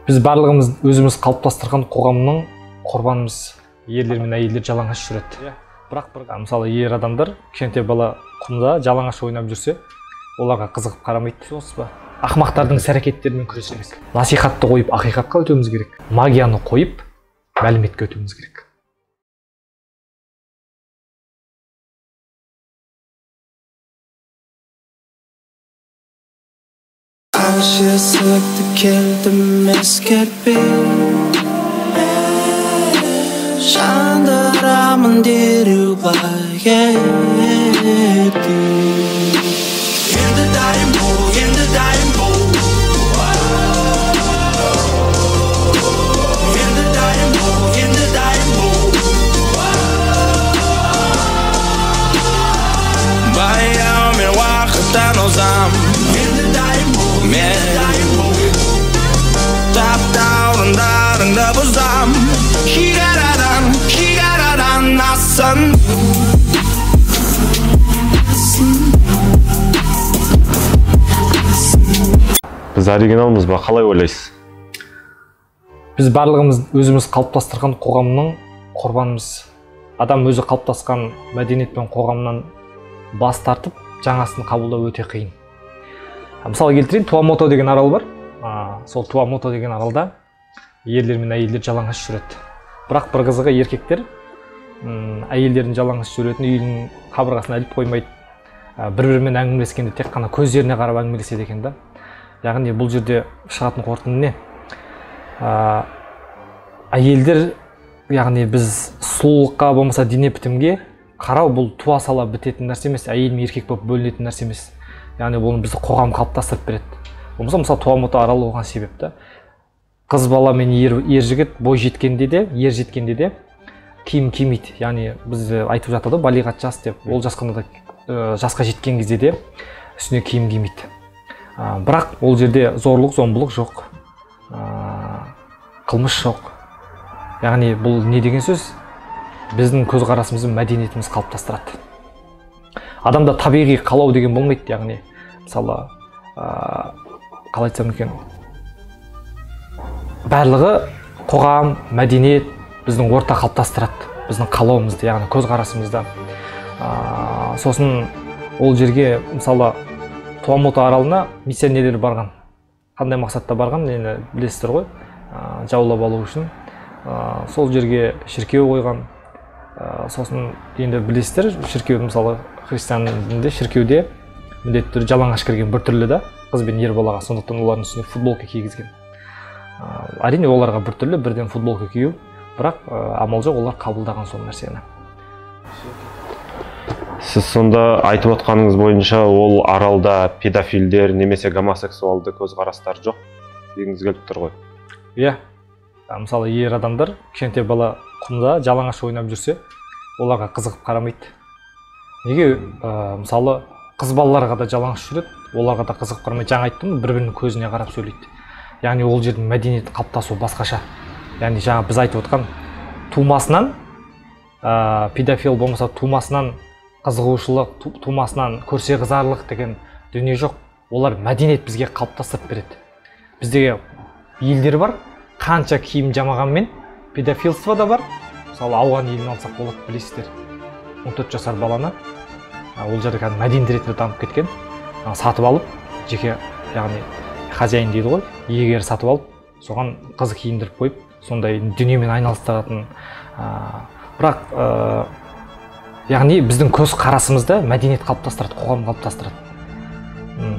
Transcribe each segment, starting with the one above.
Біз барлығымыз өзіміз қалыптастырған қоғамның құрбанымыз. Ерлер мен әйелдер жалаңаш жүреді. Бірақ мысалы ер адамдар кішкентай бала құмда жалаңаш ойнап жүрсе, оларға қызығып қарамайды. Соңсыз ба? Ақымақтардың іс-әрекеттерімен күресеміз. Насихатты қойып ақиқатқа өтуіміз керек. Магияны қойып мәліметке өтуіміз керек. Aşıklıkta keldim eskerpey Şandıramın deri bayeti Endi daim bu, endi daim bu Endi daim bu, endi daim bu Bayağım bir vakitten ozam Endi daim bu Tapdağlarında buzam Higaradan nasın Biz оригиналмыз ба, қалай ойлайсыз? Біз барлығымыз өзіміз қалыптастырған қоғамның құрбанымыз. Адам өзі қалыптасқан мәдениет пен қоғамнан бас тартып, жаңасын қабылдау өте қиын. Мысалы келтірейін, Туамото деген арал бар. Сол Туамото деген аралда ерлер мен әйелдер жалаңаш жүреді. Бірақ бір қызығы еркектер әйелдердің жалаңаш жүретін үйінің қабырғасына іліп қоймайды. Бір-бірімен әңгімелескенде тек қана көздеріне қарап әңгімелеседі екен да. Яғни бұл жерде шығатын қорытынды не? Әйелдер, яғни біз сұлулыққа болмаса дене бітімге қарау бұл туа сала бітетін нәрсе емес, әйел мен еркек болып бөлінетін нәрсе емес. Яғни бұл бізді қоғам қалыптастырып береді. Болмаса мысалы Туамото аралы оған себепті. Қыз бала мен ер жігіт бой жеткенде де, ер жеткенде де киім кимейді. Яғни біз айтып жатады балиғат жас деп. Ол жасқа жеткен кезде де үстіне киім кимейді. Бірақ ол жерде зорлық, зомбылық жоқ. Қылмыс жоқ. Яғни бұл не деген сөз? Біздің көзқарасымызды, мәдениетіміз қалыптастырады. Адамда табиғи қалау деген болмайды. Яғни мысалы қалай айтсам екен, барлығы қоғам, мәдениет біздің орта қалыптастырады, біздің қалауымызды, яғни көзқарасымызды. Сосын ол жерге мысалы Туамото аралына миссионерлер барған. Қандай мақсатта барған, енді білесіздер ғой, жаулап алу үшін. Сол жерге шіркеу қойған. Сосын енді білесіздер, шіркеу мысалы христиан дінінде шіркеуде міндетті түрде жалаңаш кірген бір түрлі да, қыз бен ер балаға, сондықтан олардың үстіне футболка кигізген. Әрине оларға бір түрлі бірден футболка кию, бірақ амал жоқ, олар қабылдаған сол нәрсені. Сіз сонда айтып отқаныңыз бойынша ол аралда педофилдер немесе гомосексуалды көзқарастар жоқ дегіңіз келіп тұр ғой. Иә. Мысалы ер адамдар кішкентай бала құмда жалаңаш ойнап жүрсе, оларға қызығып қарамайды. Неге? Мысалы қыз балаларға да жалаңаш жүреді, оларға да қызығып қарамайды. Жаңа айттым, бір-бірінің көзіне қарап сөйлейді. Яғни ол жердің мәдениет қалыптасуы басқаша. Яғни жаңа біз айтып отқан тумасынан педофил болмаса тумасынан қызығушылық, тумасынан көрсе қызарлық деген дүние жоқ. Олар мәдениет бізге қалыптастырып береді. Біздегі елдер бар, қанша киім жамағанмен педофилство да бар. Мысалы ауған елін алсақ болады, білесіздер. 14 жасар баланы ол жерде кәдімгі мәдениет ретінде дамып кеткен. Сатып алып, жеке, яғни хозяин дейді ғой, егер сатып алып, соған қызы киіндіріп қойып, сондай дүниемен айналыстыратын. Бірақ яғни біздің көз қарасымызда мәдениет қалыптастырады, қоғам қалыптастырады.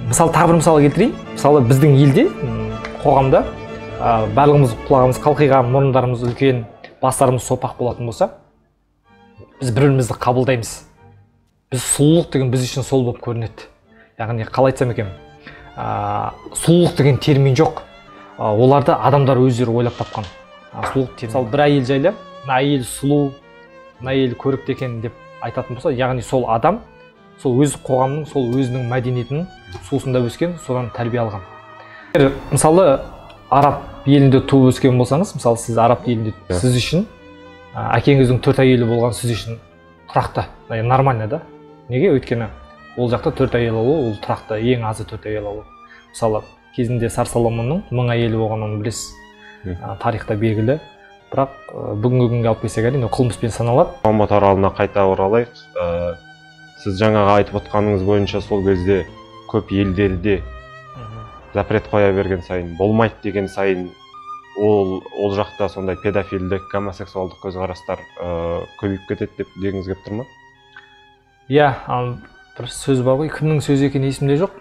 Мысалы тағы бір мысал келтірейін. Мысалы біздің елде, қоғамда барлығымыз құлағымыз қалқиған, мұрындарымыз үлкен, бастарымыз сопақ болатын болса, біз бір-бірімізді қабылдаймыз. Біз сұлулық деген біз үшін сол болып көрінеді. Яғни қалай айтсам екен, сұлулық деген термин жоқ. Оларды адамдар өздері ойлап тапқан. Сұлулық термин. Мысалы бір әйел жайлы, мына әйел сұлу, мына әйел көрікті екен деп айтатын болса, яғни сол адам, сол өз қоғамның, сол өзінің мәдениетінің суысында өскен, содан тәрбие алған. Мысалы араб елінде туып өскен болсаңыз, мысалы сіз араб елінде, сіз үшін әкеңіздің 4 әйелі болған сіз үшін тұрақты, нормально да. Неге? Өйткені ол жақта 4 әйел алу, ол тұрақты, ең азы 4 әйел алу. Мысалы кезінде Сар Соломонның 1000 әйелі болғанын білесіз. тарихта белгілі. Бірақ бүгінгі күнге алып келсек әрине қылмыспен саналады. Алматы аралына қайта оралайық. Сіз жаңағы айтып отқаныңыз бойынша сол кезде көп елдерде запрет қоя берген сайын, болмайды деген сайын ол жақта сондай педофилдік, гомосексуалдық көзқарастар көбейіп кетеді деп дегіңіз келіп тұр ма? Иә, бір сөз бар ғой, кімнің сөзі екені есімде жоқ.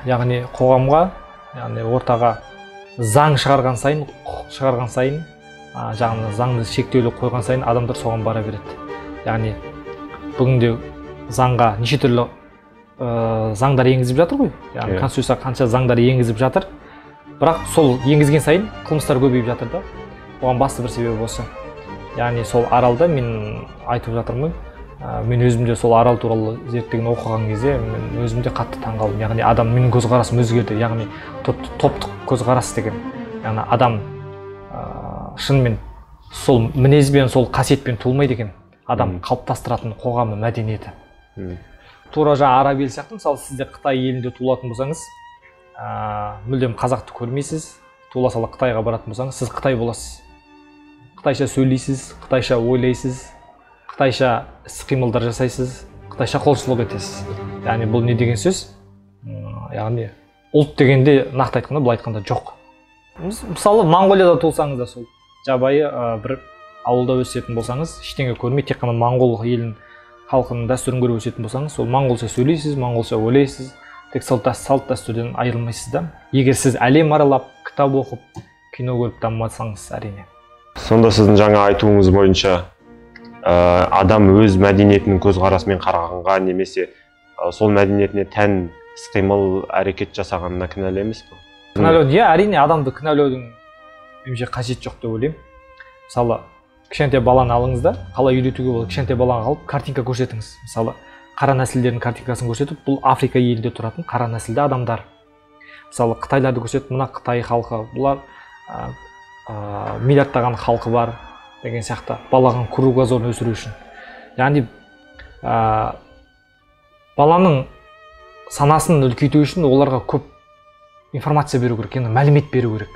Яғни қоғамға, яғни ортаға заң шығарған сайын, құқық шығарған сайын, жаңағы заңды шектеулі қойған сайын адамдар соған бара береді. Яғни бүгінде заңға неше түрлі заңдар енгізіп жатыр ғой. Яғни конституцияға қанша заңдар енгізіп жатыр. Бірақ сол енгізген сайын қылмыстар көбейіп жатыр да. Оған басты бір себебі осы. Яғни сол аралда мен айтып жатырмын. Мен өзімде сол арал туралы зерттеген оқыған кезде мен өзімде қатты таңғалдым. Яғни адам менің көзқарасым өзгерді. Яғни топтық көзқарас деген. Яғни адам шынымен сол мінезбен, сол қасиетпен туылмайды екен. Адам қалыптастыратын қоғамы, мәдениеті. Тура жаңа араб ел сияқты, мысалы сізде Қытай елінде туылатын болсаңыз, мүлдем қазақты көрмейсіз, туыла сала Қытайға баратын болсаңыз, сіз Қытай боласыз. Қытайша сөйлейсіз, Қытайша ойлайсыз, Қытайша іс-қимылдар жасайсыз, Қытайша құлшылық етесіз. Яғни бұл не деген сөз? Яғни ұлт дегенде нақты айтқанда, былай айтқанда жоқ. Мысалы Моңғолияда туылсаңыз да сол жабайы бір ауылда өсетін болсаңыз, ештеңе көрмей, тек қана моңғол елінің халқының дәстүрін көріп өсетін болсаңыз, сол моңғолша сөйлейсіз, моңғолша ойлайсыз, тек салт дәстүрден айырылмайсыз да. Егер сіз әлем аралап, кітап оқып, кино көріп дамымасаңыз, әрине. Сонда сіздің жаңа айтуыңыз бойынша адам өз мәдениетінің көзқарасымен қарағанға немесе сол мәдениетіне тән іс-қимыл әрекет жасағанына кінәлі емес пе? Кінәлау, иә, әрине адамды кінәлаудың меніңше қажет жоқ деп ойлаймын. Мысалы, кішкентай баланы алыңыз да, қалай үйретуге болады, кішкентай балаға алып картинка көрсетіңіз. Мысалы, қара нәсілдердің картинкасын көрсетіп, бұл Африка елінде тұратын қара нәсілді адамдар. Мысалы, Қытайларды көрсетіп, мына Қытай халқы, бұлар миллиардтаған халқы бар деген сияқты баланың кругозорын өсіру үшін. Яғни баланың санасын үлкейту үшін оларға көп информация беру керек, мәлімет беру керек.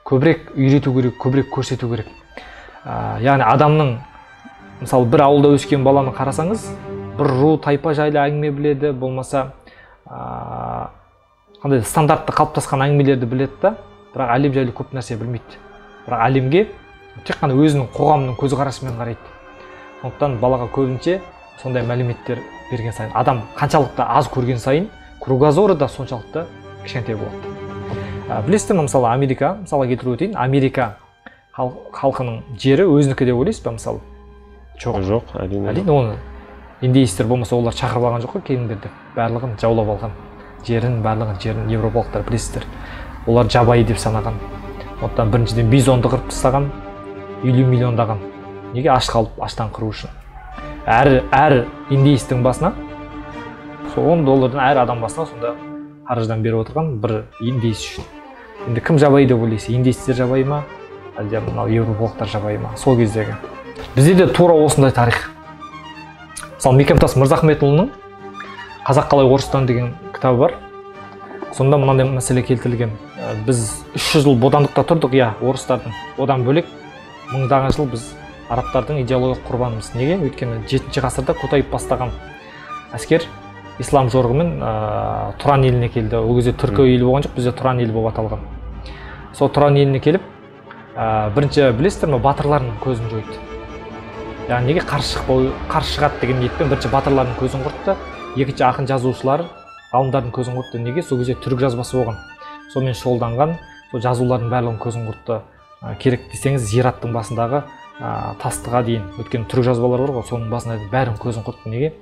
Көбірек үйрету керек, көбірек көрсету керек. Яғни адамның, мысалы, бір ауылда өскен баланы қарасаңыз, бір ру тайпа жайлы әңгіме біледі, болмаса қандай стандартты қалыптасқан әңгімелерді біледі да, бірақ әлем жайлы көп нәрсе білмейді. Бірақ әлемге тек қана өзінің қоғамның көзқарасымен қарайды. Сондықтан балаға көбінше сондай мәліметтер берген сайын, адам қаншалықты аз көрген сайын, кругозоры да соншалықты кішкентай болады. Білесіздер ме, мысалы, Америка, мысалы келтіріп өтейін, Америка халқының жері өзінікі деп ойлайсыз ба, мысалы? Жоқ, әрине. Әрине, оны индейстер болмаса олар шақырып алған жоқ қой, келіңдер деп. Барлығын жаулап алған. Барлығын жерін европалықтар білесіздер. Олар жабайы деп санаған. Оттан біріншіден бизонды қырып тастаған, 50 миллиондаған. Неге? Аш қалып, аштан қыру үшін. Әр индейстің басына, сол $10 әр адам басына сонда қаржыдан беріп отырған бір индейс үшін. Енді кім жабайы деп ойлайсыз? Индейстер жабайы ма? Әлде мынау европалықтар жабайы ма? Сол кездегі. Бізде де тура осындай тарих. Мысалы, Мекемтас Мырзахметұлының «Қазақ қалай Орыстан» деген кітабы бар. Сонда мынандай мәселе келтірілген. Біз 300 жыл бодандықта тұрдық, иә, орыстардың. Одан бөлек мыңдаған жыл біз арабтардың идеологиялық құрбанымыз. Неге? Өйткені 7-ші ғасырда Кутайып бастаған әскер ислам жорығымен Тұран еліне келді. Ол кезде түркі елі болған жоқ, бізде Тұран елі болып аталған. Сол Тұран еліне келіп, бірінші білесіздер ме, батырлардың көзін жойды. Яғни неге қарсы шығады деген ниетпен бірінші батырлардың көзін құртты, екінші ақын жазушылар, ғалымдардың көзін құртты. Неге? Сол кезде түрік жазбасы болған. Сонымен шұғылданған, сол жазулардың барлығын көзін құртты. Керек десеңіз, зираттың басындағы тастыға дейін, өткен түрік жазбалар бар ғой, соның басына бәрін көзін құртты. Неге?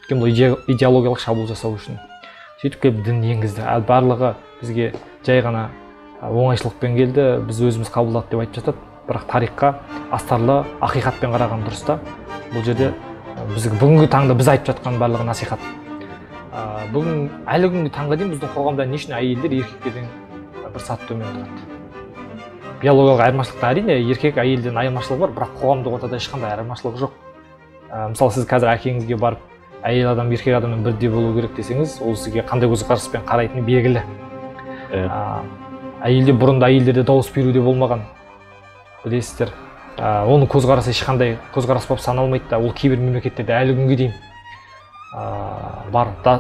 Өйткені бұл идеологиялық шабуыл жасау үшін. Сөйтіп келіп дін енгізді. Ал барлығы бізге жай ғана оңайшылықпен келді, біз өзіміз қабылдадық деп айтып жатады. Бірақ тарихқа астарлы ақиқатпен қараған дұрыс та. Бұл жерде бүгінгі таңда біз айтып жатқан барлығы насихат. Бүгін әлі күнгі таңға дейін біздің қоғамда не үшін әйелдер еркектерден бір саты төмен тұрады? Биологиялық айырмашылықта әрине еркек әйелден айырмашылығы бар, бірақ қоғамдық ортада ешқандай айырмашылық жоқ. Мысалы, сіз қазір әкеңізге барып, әйел адам еркек адаммен бірдей болу керек десеңіз, ол сізге қандай көзқараспен қарайтыны белгілі. әйелде бұрында әйелдерде дауыс беруде болмаған, білесіздер. Оның көзқарасы ешқандай көзқарас болып саналмайды да, ол кейбір мемлекеттерде әлі күнге дейін бар да,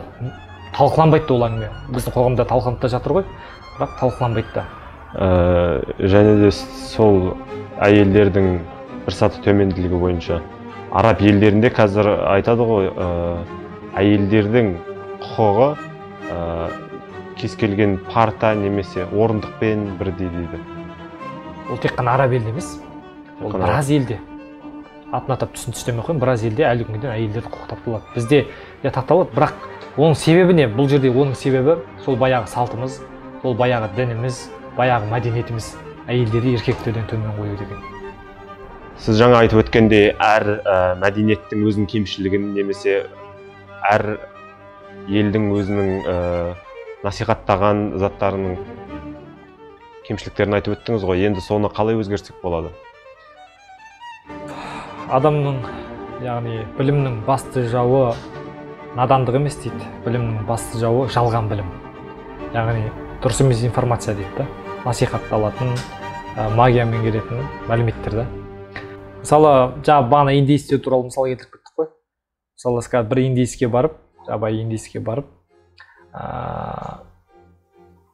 талқыланбайды да ол әңгіме. Біздің қоғамда талқыланып та жатыр ғой, бірақ талқыланбайды да. Және де сол әйелдердің бір саты төменділігі бойынша араб елдерінде қазір айтады ғой, әйелдердің құқығы кез келген парта немесе орындықпен бірдей дейді. Ол тек қана араб елде емес, ол біраз елде. Атын атап түсін түстемей қойын, біраз елде әлі күнге дейін әйелдерді құқық тапталады. Бізде де тапталады, бірақ оның себебі не? Бұл жерде оның себебі сол баяғы салтымыз, сол баяғы дініміз, баяғы мәдениетіміз, әйелдерді еркектерден төмен қою деген. Сіз жаңа айтып өткенде әр мәдениеттің өзінің кемшілігін немесе әр елдің өзінің насихаттаған заттарының кемшіліктерін айтып өттіңіз ғой. Енді соны қалай өзгерсек болады? Адамның, яғни білімнің басты жауы надандық емес дейді. Білімнің басты жауы жалған білім. Яғни дұрыс емес информация дейді. Насихатталатын, магиямен келетін мәліметтер да. Мысалы, бағана индейстер туралы мысал келтіріп кеттік қой. Мысалы, бір индейске барып,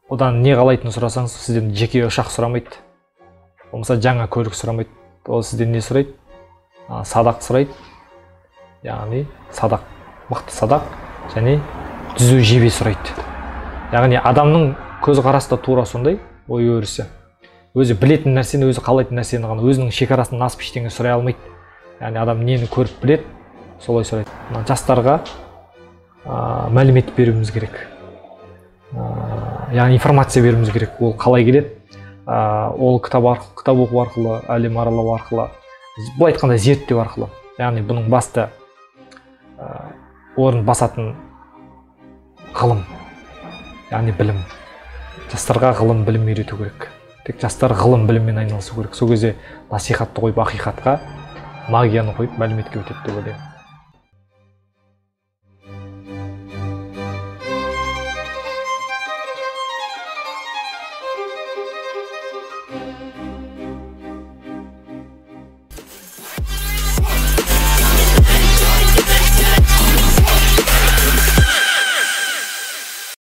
одан не қалайтынын сұрасаңыз, сізден жеке ұшақ сұрамайды. Болмаса жаңа көлік сұрамайды. Ол сізден не сұрайды? Садақ сұрайды. Яғни садақ, мықты садақ және түзу жебе сұрайды. Яғни адамның көзқарасы да тура сондай, ой өрісі. Өзі білетін нәрсені, өзі қалайтын нәрсені ғана, өзінің шекарасынан асып ештеңе сұрай алмайды. Яғни адам нені көріп біледі, солай сұрайды. Жастарға мәлімет беруіміз керек. Яғни информация беруіміз керек. Ол қалай келеді? Ол кітап оқу арқылы, әлем аралау арқылы, бұл айтқанда зерттеу арқылы. Яғни бұның басты орын басатын ғылым, яғни білім. Жастарға ғылым, білім үйрету керек. Тек жастар ғылым, біліммен айналысу керек. Сол кезде насихатты қойып, ақиқатқа, магияны қойып, мәліметке өтеді деп ойлаймын.